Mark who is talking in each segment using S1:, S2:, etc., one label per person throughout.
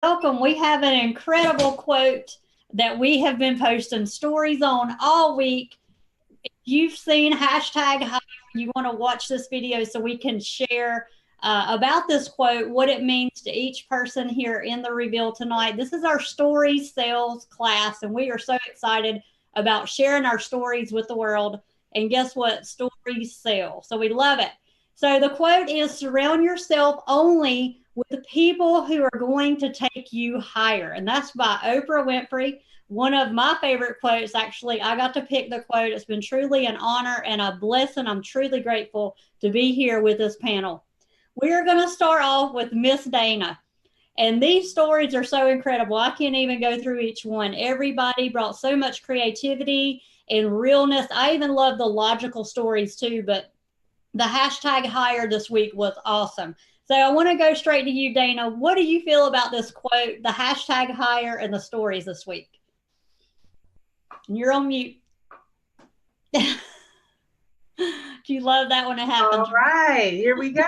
S1: welcome. We have an incredible quote that we have been posting stories on all week. If you've seen hashtag hire, you want to watch this video so we can share about this quote, what it means to each person here in the reveal tonight. This is our story sales class, and we are so excited about sharing our stories with the world. And guess what? Stories sell. So we love it. So the quote is, surround yourself only with the people who are going to take you higher. And that's by Oprah Winfrey. One of my favorite quotes, actually. I got to pick the quote. It's been truly an honor and a blessing. I'm truly grateful to be here with this panel. We're going to start off with Miss Dana. And these stories are so incredible. I can't even go through each one. Everybody brought so much creativity and realness. I even love the logical stories too, but the hashtag hire this week was awesome. So I want to go straight to you, Dana. What do you feel about this quote, the hashtag hire, and the stories this week? You're on mute. Do you love that when it happens?
S2: All right, here we go.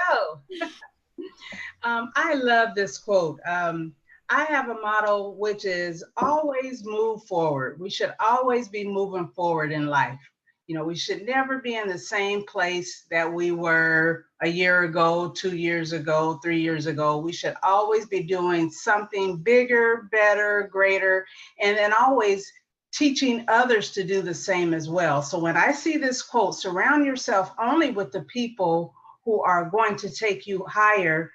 S2: I love this quote. I have a motto, which is always move forward. We should always be moving forward in life. You know, we should never be in the same place that we were a year ago, 2 years ago, 3 years ago. We should always be doing something bigger, better, greater, and then always teaching others to do the same as well. So when I see this quote, surround yourself only with the people who are going to take you higher.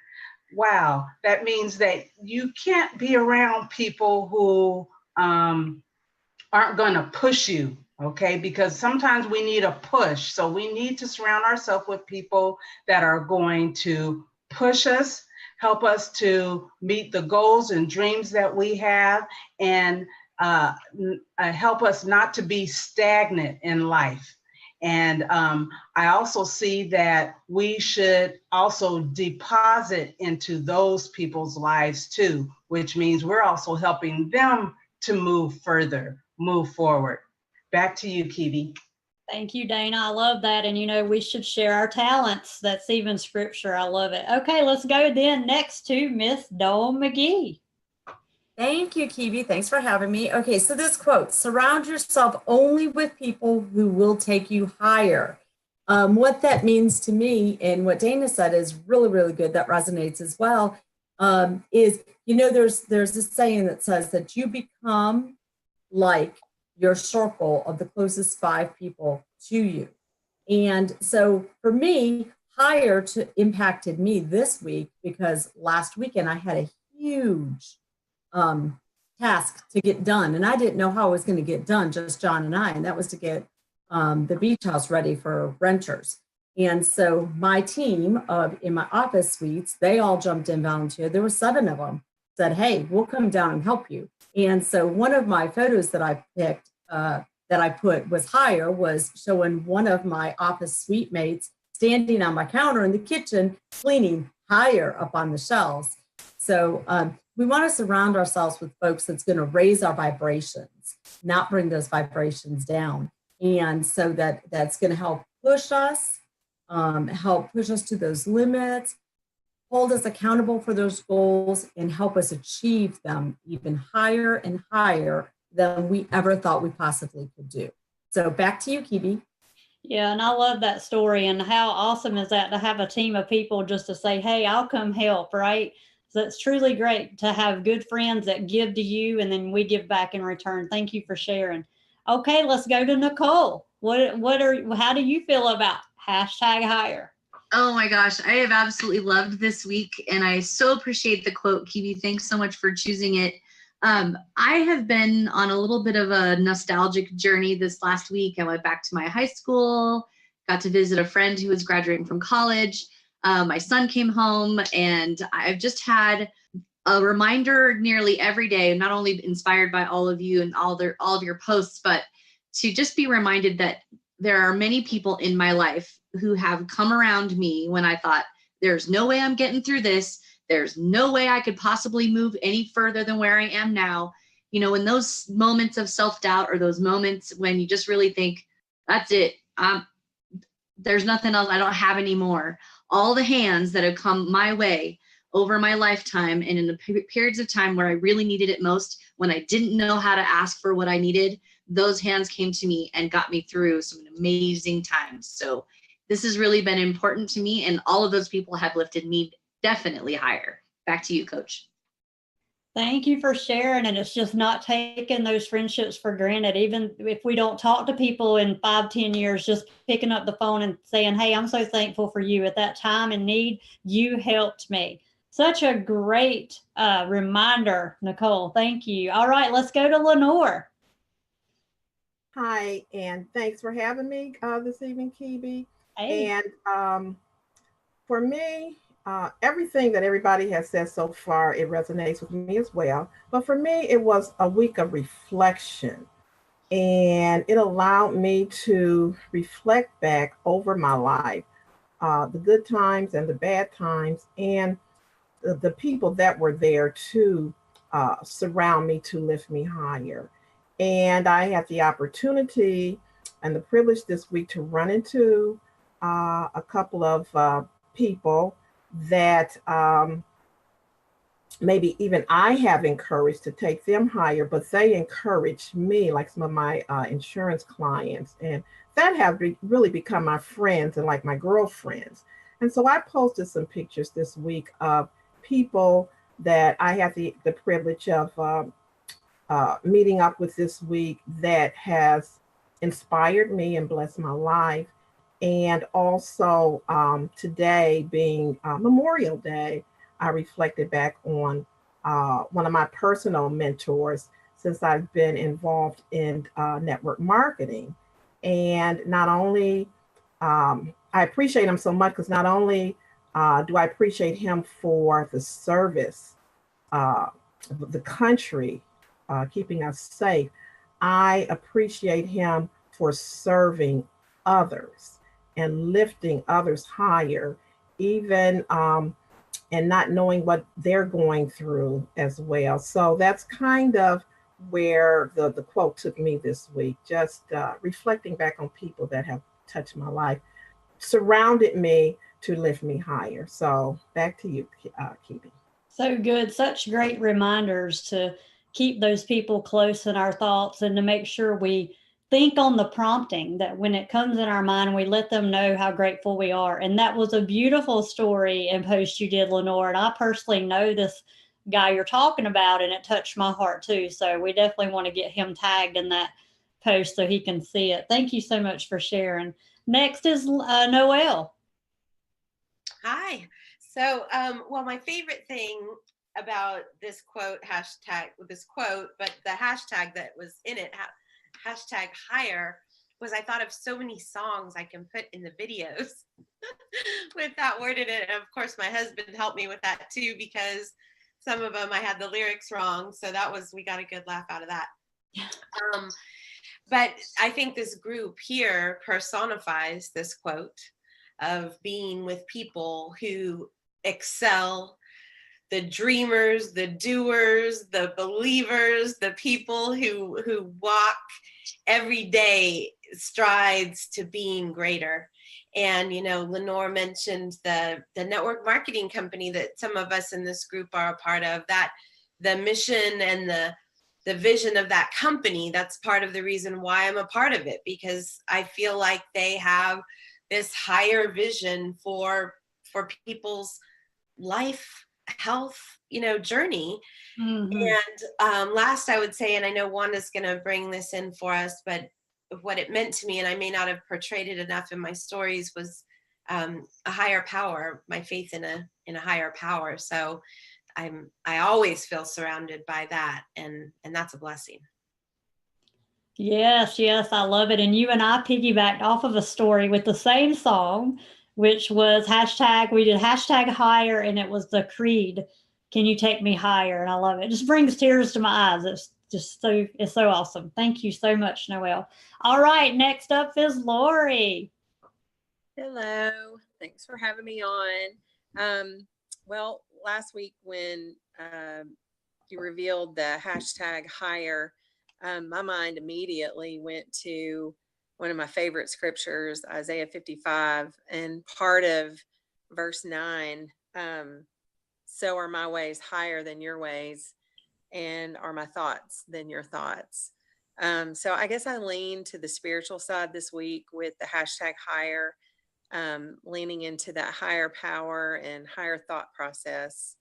S2: Wow, that means that you can't be around people who aren't going to push you, okay? Because sometimes we need a push. So we need to surround ourselves with people that are going to push us, help us to meet the goals and dreams that we have, and help us not to be stagnant in life. And I also see that we should also deposit into those people's lives too, which means we're also helping them to move further, move forward. Back to you, Kebie.
S1: Thank you, Dana. I love that. And, you know, we should share our talents. That's even scripture. I love it. Okay, let's go then next to Miss Dawn McGee.
S3: Thank you, Kebie. Thanks for having me. Okay, so this quote, surround yourself only with people who will take you higher. What that means to me, and what Dana said is really, really good, that resonates as well, is, you know, there's this saying that says that you become like your circle of the closest 5 people to you. And so for me, higher impacted me this week because last weekend I had a huge task to get done. And I didn't know how I was going to get done, just John and I, and that was to get the beach house ready for renters. And so my team in my office suites, they all jumped in, volunteered. There were 7 of them, said, hey, we'll come down and help you. And so one of my photos that I picked, that I put was higher, was showing one of my office suite mates standing on my counter in the kitchen, cleaning higher up on the shelves. So we want to surround ourselves with folks that's going to raise our vibrations, not bring those vibrations down. And so that's going to help push us to those limits, hold us accountable for those goals, and help us achieve them even higher and higher than we ever thought we possibly could do. So back to you, Kebie.
S1: Yeah, and I love that story. And how awesome is that to have a team of people just to say, hey, I'll come help, right? So it's truly great to have good friends that give to you and then we give back in return. Thank you for sharing. Okay, let's go to Nicole. How do you feel about hashtag hire?
S4: Oh my gosh, I have absolutely loved this week and I so appreciate the quote, Kebie. Thanks so much for choosing it. I have been on a little bit of a nostalgic journey this last week. I went back to my high school, got to visit a friend who was graduating from college. My son came home and I've just had a reminder nearly every day, not only inspired by all of you and all of your posts, but to just be reminded that there are many people in my life who have come around me when I thought, there's no way I'm getting through this. There's no way I could possibly move any further than where I am now. You know, in those moments of self-doubt or those moments when you just really think, that's it. There's nothing else. I don't have any more. All the hands that have come my way over my lifetime, and in the periods of time where I really needed it most, when I didn't know how to ask for what I needed, those hands came to me and got me through some amazing times. So this has really been important to me, and all of those people have lifted me definitely higher. Back to you, Coach.
S1: Thank you for sharing. And it's just not taking those friendships for granted. Even if we don't talk to people in 5-10 years, just picking up the phone and saying, hey, I'm so thankful for you at that time in need. You helped me. Such a great reminder, Nicole. Thank you. All right, let's go to Lenore.
S5: Hi, and thanks for having me this evening, Kebie.
S1: Hey.
S5: And for me, everything that everybody has said so far, it resonates with me as well. But for me, it was a week of reflection, and it allowed me to reflect back over my life, the good times and the bad times, and the people that were there to surround me to lift me higher. And I had the opportunity and the privilege this week to run into a couple of people that maybe even I have encouraged to take them higher, but they encouraged me, like some of my insurance clients, and that have really become my friends and like my girlfriends. And so I posted some pictures this week of people that I had the privilege of meeting up with this week that has inspired me and blessed my life. And also today being Memorial Day, I reflected back on one of my personal mentors since I've been involved in network marketing. And not only, I appreciate him so much because not only do I appreciate him for the service of the country, keeping us safe, I appreciate him for serving others and lifting others higher, even and not knowing what they're going through as well. So that's kind of where the quote took me this week, just reflecting back on people that have touched my life, surrounded me to lift me higher. So back to you, Kebie.
S1: So good. Such great reminders to keep those people close in our thoughts and to make sure we think on the prompting, that when it comes in our mind, we let them know how grateful we are. And that was a beautiful story and post you did, Lenore. And I personally know this guy you're talking about, and it touched my heart too. So we definitely want to get him tagged in that post so he can see it. Thank you so much for sharing. Next is Noelle.
S6: Hi. So, well, my favorite thing about this quote, but the hashtag that was in it, hashtag higher, was I thought of so many songs I can put in the videos with that word in it. And of course, my husband helped me with that too, because some of them I had the lyrics wrong. So we got a good laugh out of that. But I think this group here personifies this quote of being with people who excel, the dreamers, the doers, the believers, the people who walk every day strides to being greater. And, Lenore mentioned the network marketing company that some of us in this group are a part of, that the mission and the vision of that company, that's part of the reason why I'm a part of it, because I feel like they have this higher vision for people's life, health, journey.
S1: Mm-hmm.
S6: And last, I would say, and I know Wanda's going to bring this in for us, but what it meant to me, and I may not have portrayed it enough in my stories, was a higher power, my faith in a higher power. So I always feel surrounded by that, and that's a blessing.
S1: Yes, I love it. And you and I piggybacked off of a story with the same song, which was we did hashtag higher, and it was the Creed, Can You Take Me Higher? And I love it. It just brings tears to my eyes. It's so awesome. Thank you so much, Noelle. All right, next up is Lori.
S7: Hello, thanks for having me on. Well, last week when you revealed the hashtag higher, my mind immediately went to one of my favorite scriptures, Isaiah 55, and part of verse 9. so are my ways higher than your ways, and are my thoughts than your thoughts. So I guess I lean to the spiritual side this week with the hashtag higher, leaning into that higher power and higher thought process.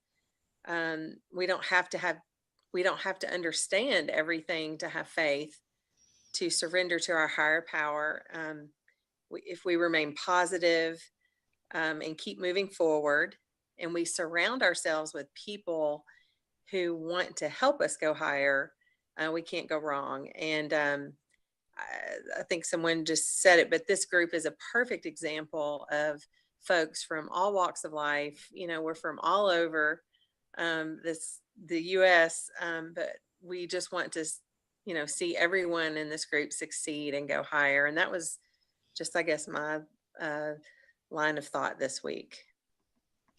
S7: We don't have to understand everything to have faith, to surrender to our higher power. If we remain positive, and keep moving forward, and we surround ourselves with people who want to help us go higher, we can't go wrong. And I think someone just said it, but this group is a perfect example of folks from all walks of life. We're from all over the U.S., but we just want to, see everyone in this group succeed and go higher. And that was just, I guess, my line of thought this week.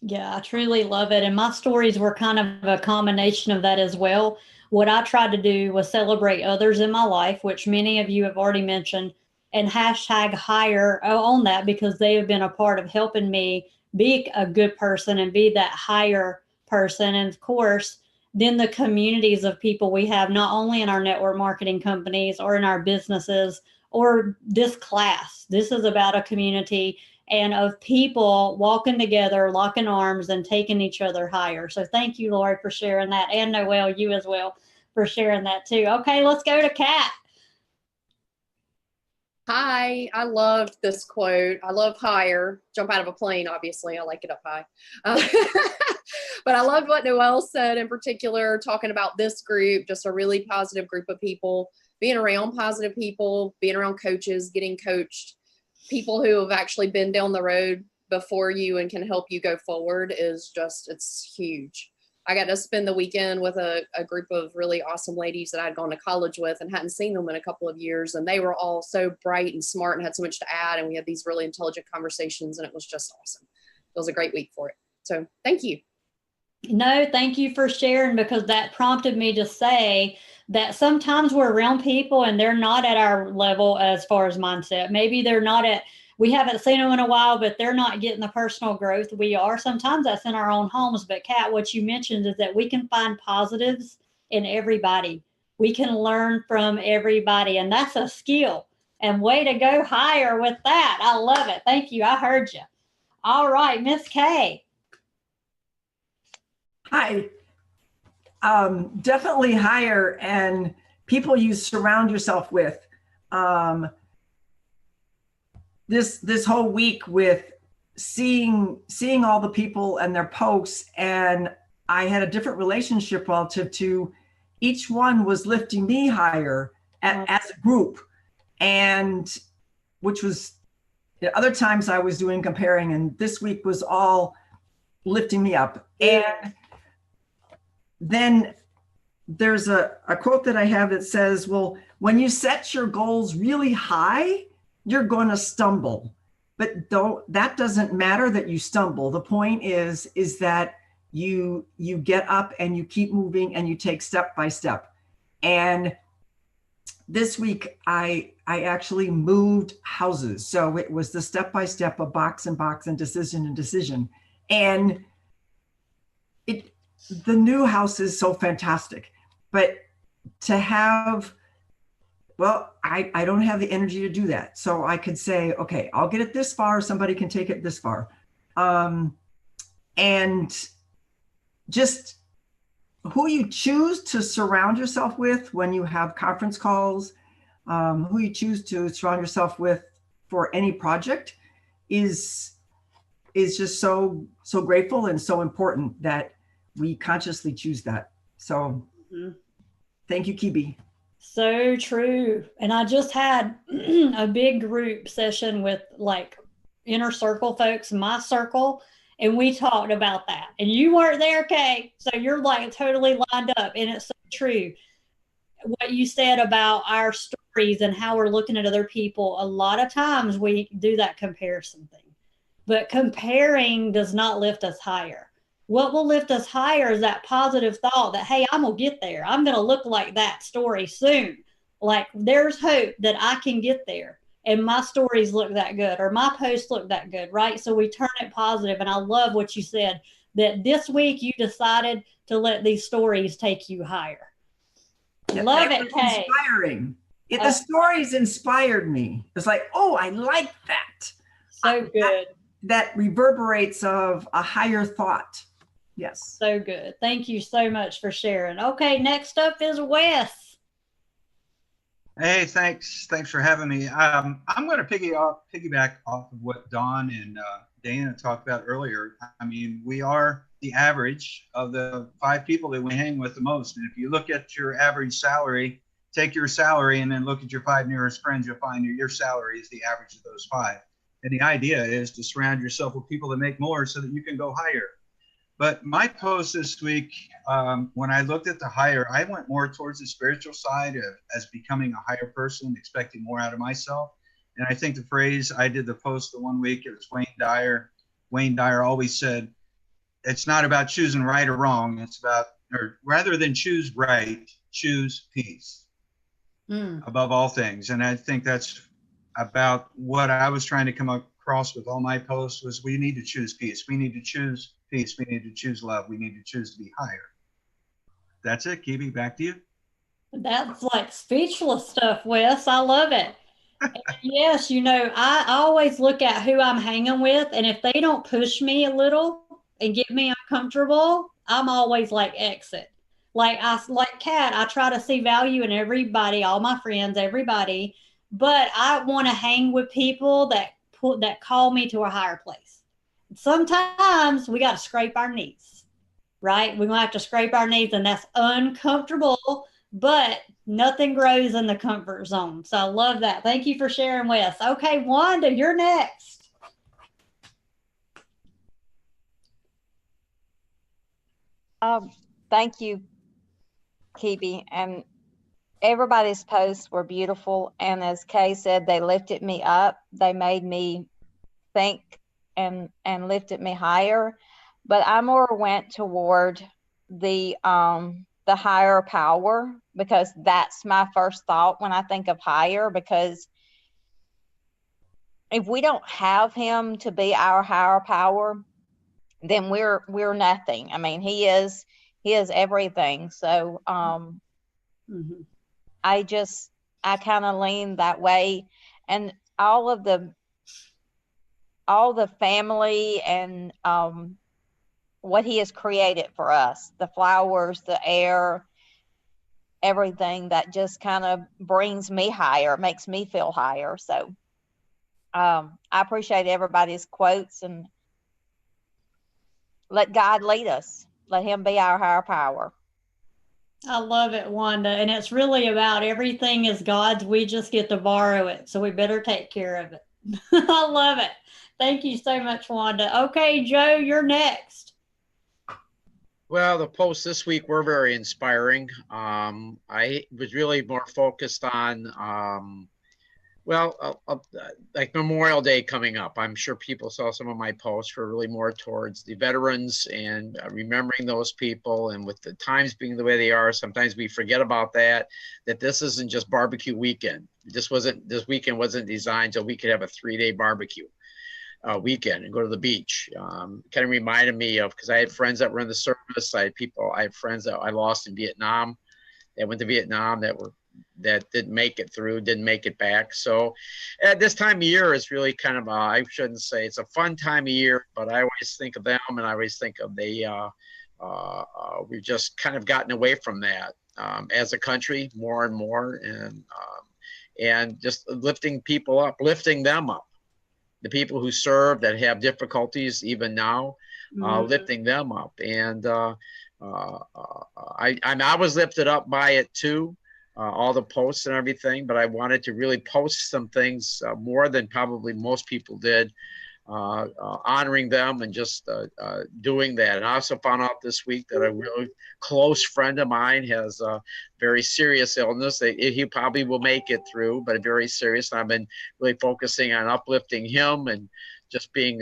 S1: Yeah, I truly love it. And my stories were kind of a combination of that as well. What I tried to do was celebrate others in my life, which many of you have already mentioned, and hashtag higher on that, because they have been a part of helping me be a good person and be that higher person. And of course, then the communities of people we have, not only in our network marketing companies or in our businesses or this class. This is about a community and of people walking together, locking arms, and taking each other higher. So thank you, Lori, for sharing that. And Noelle, you as well, for sharing that too. Okay, let's go to Kat.
S8: Hi, I loved this quote. I love higher. Jump out of a plane, obviously. I like it up high. But I loved what Noelle said in particular, talking about this group, just a really positive group of people, being around positive people, being around coaches, getting coached. People who have actually been down the road before you and can help you go forward is just, it's huge. I got to spend the weekend with a group of really awesome ladies that I'd gone to college with and hadn't seen them in a couple of years. And they were all so bright and smart and had so much to add. And we had these really intelligent conversations, and it was just awesome. It was a great week for it. So thank you.
S1: No, thank you for sharing, because that prompted me to say that sometimes we're around people and they're not at our level as far as mindset. Maybe they're not at, we haven't seen them in a while, but they're not getting the personal growth we are. Sometimes that's in our own homes. But Kat, what you mentioned is that we can find positives in everybody. We can learn from everybody, and that's a skill. And way to go higher with that. I love it. Thank you. I heard you. All right, Miss Kay.
S9: Hi. Definitely higher, and people you surround yourself with. This whole week with seeing all the people and their posts, and I had a different relationship relative to each one was lifting me higher as a group, and which was the other times I was doing comparing, and this week was all lifting me up. And then there's a quote that I have that says, well, when you set your goals really high, you're going to stumble, but that doesn't matter that you stumble. The point is that you get up and you keep moving and you take step by step. And this week I actually moved houses. So it was the step by step of box and box and decision. And the new house is so fantastic, but to have, well, I don't have the energy to do that. So I could say, okay, I'll get it this far. Somebody can take it this far. And just who you choose to surround yourself with when you have conference calls, who you choose to surround yourself with for any project is just so grateful and so important that we consciously choose that. So Thank you, Kebie.
S1: So true. And I just had a big group session with like inner circle folks, my circle, and we talked about that. And you weren't there, Kay. So you're like totally lined up. And it's so true. What you said about our stories and how we're looking at other people, a lot of times we do that comparison thing. But comparing does not lift us higher. What will lift us higher is that positive thought that, hey, I'm going to get there. I'm going to look like that story soon. Like there's hope that I can get there. And my stories look that good or my posts look that good, right? So we turn it positive. And I love what you said. that this week you decided to let these stories take you higher.
S9: Yeah,
S1: Love
S9: that
S1: it,
S9: was
S1: Kay.
S9: inspiring. The stories inspired me. It's like, oh, I like that.
S1: So good.
S9: That reverberates of a higher thought. Yes.
S1: So good. Thank you so much for sharing. Okay, next up is Wes.
S10: Hey, thanks for having me. I'm going to piggyback off of what Dawn and Dana talked about earlier. I mean, we are the average of the 5 people that we hang with the most. And if you look at your average salary, take your salary and then look at your 5 nearest friends, you'll find your salary is the average of those 5. And the idea is to surround yourself with people that make more so that you can go higher. But my post this week, when I looked at the higher, I went more towards the spiritual side of as becoming a higher person, expecting more out of myself. And I think the phrase, I did the post the one week, it was Wayne Dyer. Wayne Dyer always said, it's not about choosing right or wrong. It's about, or rather than choose right, choose peace above all things. And I think that's about what I was trying to come across with all my posts was we need to choose peace. We need to choose peace. We need to choose love. We need to choose to be higher. That's it. Kebie, back to you.
S1: That's like speechless stuff, Wes. I love it. And yes, you know, I always look at who I'm hanging with, and if they don't push me a little and get me uncomfortable, I'm always like exit. Like Kat, I try to see value in everybody, all my friends, everybody, but I want to hang with people that call me to a higher place. Sometimes we got to scrape our knees, right? We're going to have to scrape our knees, and that's uncomfortable, but nothing grows in the comfort zone. So I love that. Thank you for sharing, Wes. Okay, Wanda, you're next.
S11: Thank you, Kebie. And everybody's posts were beautiful. And as Kay said, they lifted me up. They made me think and lifted me higher. But I more went toward the higher power, because that's my first thought when I think of higher, because if we don't have him to be our higher power, then we're nothing. I mean, he is everything. So I kind of lean that way, and all the family and what he has created for us, the flowers, the air, everything that just kind of brings me higher, makes me feel higher. So I appreciate everybody's quotes, and let God lead us. Let him be our higher power.
S1: I love it, Wanda. And it's really about everything is God's. We just get to borrow it. So we better take care of it. I love it. Thank you so much, Wanda. Okay, Joe, you're next.
S12: Well, the posts this week were very inspiring. I was really more focused on, like Memorial Day coming up. I'm sure people saw some of my posts were really more towards the veterans and remembering those people. And with the times being the way they are, sometimes we forget about that this isn't just barbecue weekend. This weekend wasn't designed so we could have a 3-day barbecue weekend and go to the beach. Kind of reminded me of, because I had friends that were in the service. I had friends that I lost in Vietnam. They went to Vietnam that didn't make it through, didn't make it back. So at this time of year, it's really kind of I shouldn't say it's a fun time of year, but I always think of them, and I always think of we've just kind of gotten away from that as a country more and more, and just lifting people up, lifting them up. The people who serve that have difficulties even now, lifting them up. And I was lifted up by it too, all the posts and everything, but I wanted to really post some things more than probably most people did, honoring them and just doing that. And I also found out this week that a really close friend of mine has a very serious illness. He probably will make it through, but very serious. And I've been really focusing on uplifting him and just being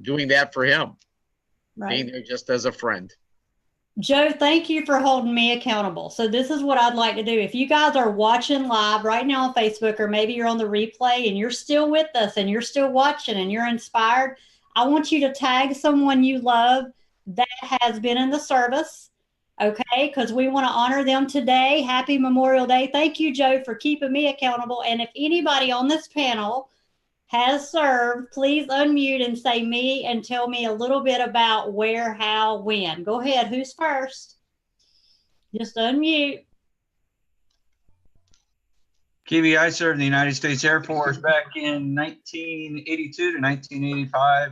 S12: doing that for him, being there just as a friend.
S1: Joe, thank you for holding me accountable. So this is what I'd like to do. If you guys are watching live right now on Facebook, or maybe you're on the replay and you're still with us and you're still watching and you're inspired, I want you to tag someone you love that has been in the service, okay? Because we want to honor them today. Happy Memorial Day. Thank you, Joe, for keeping me accountable. And if anybody on this panel has served, please unmute and say me and tell me a little bit about where, how, when. Go ahead. Who's first? Just unmute.
S10: Kebie, I served in the United States Air Force back in 1982 to 1985.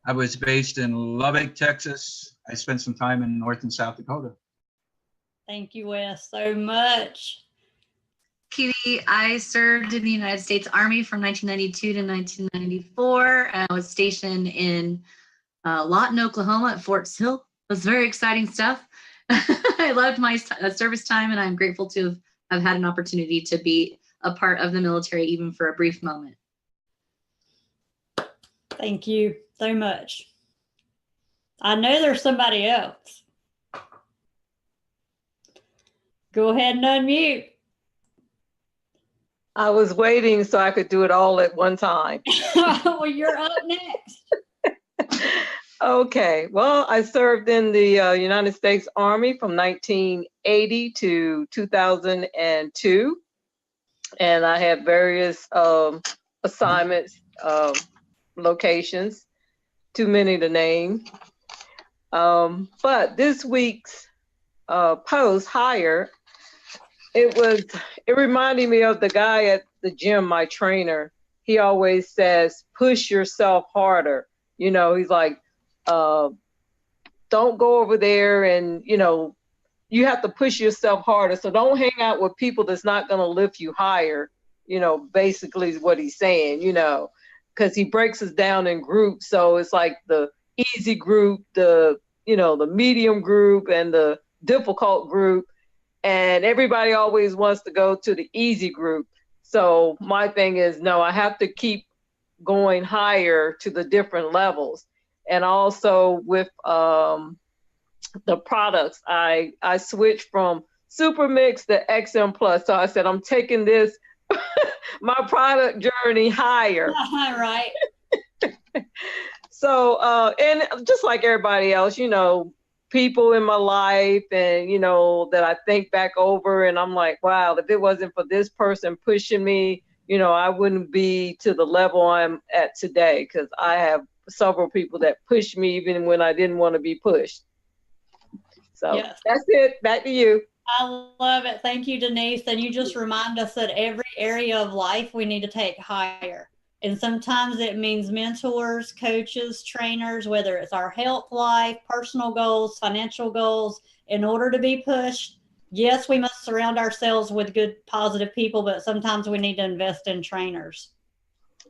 S10: I was based in Lubbock, Texas. I spent some time in North and South Dakota.
S1: Thank you, Wes, so much.
S4: Kebie, I served in the United States Army from 1992 to 1994. I was stationed in Lawton, Oklahoma at Fort Sill. It was very exciting stuff. I loved my service time, and I'm grateful to have had an opportunity to be a part of the military, even for a brief moment.
S1: Thank you so much. I know there's somebody else. Go ahead and unmute.
S13: I was waiting so I could do it all at one time.
S1: Well, you're up next.
S13: Okay, well, I served in the United States Army from 1980 to 2002. And I had various assignments, locations, too many to name. But this week's post hire, it reminded me of the guy at the gym, my trainer. He always says, push yourself harder. You know, he's like, don't go over there and, you know, you have to push yourself harder. So don't hang out with people that's not going to lift you higher, you know, basically is what he's saying, you know, because he breaks us down in groups. So it's like the easy group, the, you know, the medium group and the difficult group. And everybody always wants to go to the easy group. So my thing is, no, I have to keep going higher to the different levels. And also with the products, I switched from Super Mix to XM Plus. So I said, I'm taking this, my product journey higher.
S1: Right.
S13: So, and just like everybody else, you know, people in my life and, you know, that I think back over and I'm like, wow, if it wasn't for this person pushing me, you know, I wouldn't be to the level I'm at today, because I have several people that pushed me even when I didn't want to be pushed. So yes. That's it. Back to you.
S1: I love it. Thank you, Denise. And you just remind us that every area of life we need to take higher. And sometimes it means mentors, coaches, trainers, whether it's our health life, personal goals, financial goals, in order to be pushed. Yes, we must surround ourselves with good, positive people, but sometimes we need to invest in trainers.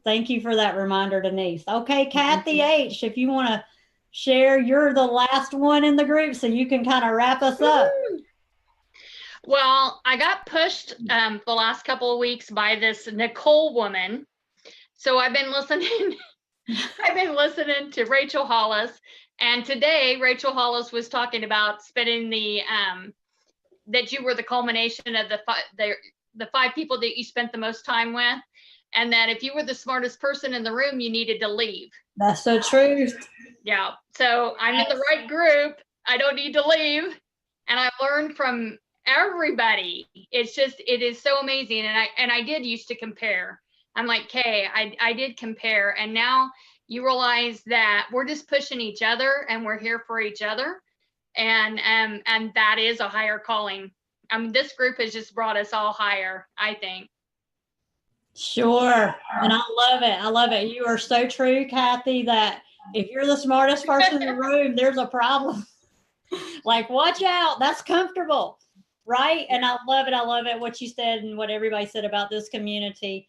S1: Thank you for that reminder, Denise. Okay, Kathy H., if you want to share, you're the last one in the group, so you can kind of wrap us up.
S14: Well, I got pushed the last couple of weeks by this Nicole woman. So I've been listening to Rachel Hollis, and today Rachel Hollis was talking about spending the that you were the culmination of the 5 people that you spent the most time with, and that if you were the smartest person in the room, you needed to leave.
S1: That's the truth.
S14: Yeah. So I'm in the right group. I don't need to leave, and I've learned from everybody. It is so amazing, and I did used to compare. I'm like, okay, I did compare, and now you realize that we're just pushing each other and we're here for each other. And that is a higher calling. I mean, this group has just brought us all higher, I think.
S1: Sure. And I love it. I love it. You are so true, Kathy, that if you're the smartest person in the room, there's a problem. Like, watch out. That's comfortable. Right. And I love it. I love it. What you said and what everybody said about this community.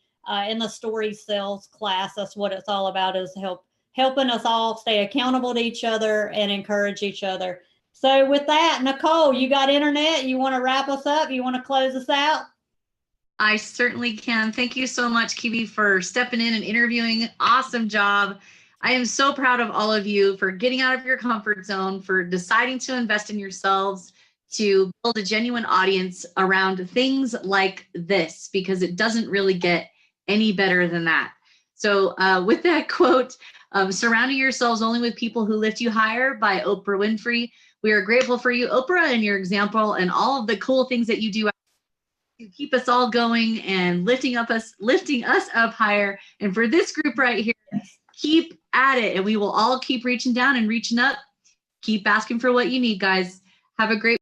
S1: In the story sales class, that's what it's all about, is helping us all stay accountable to each other and encourage each other. So with that, Nicole, you got internet? You want to wrap us up? You want to close us out?
S4: I certainly can. Thank you so much, Kebie, for stepping in and interviewing. Awesome job. I am so proud of all of you for getting out of your comfort zone, for deciding to invest in yourselves, to build a genuine audience around things like this, because it doesn't really get any better than that. So with that quote, surrounding yourselves only with people who lift you higher by Oprah Winfrey. We are grateful for you, Oprah, and your example and all of the cool things that you do to keep us all going and lifting us up higher. And for this group right here, keep at it, and we will all keep reaching down and reaching up. Keep asking for what you need, guys. Have a great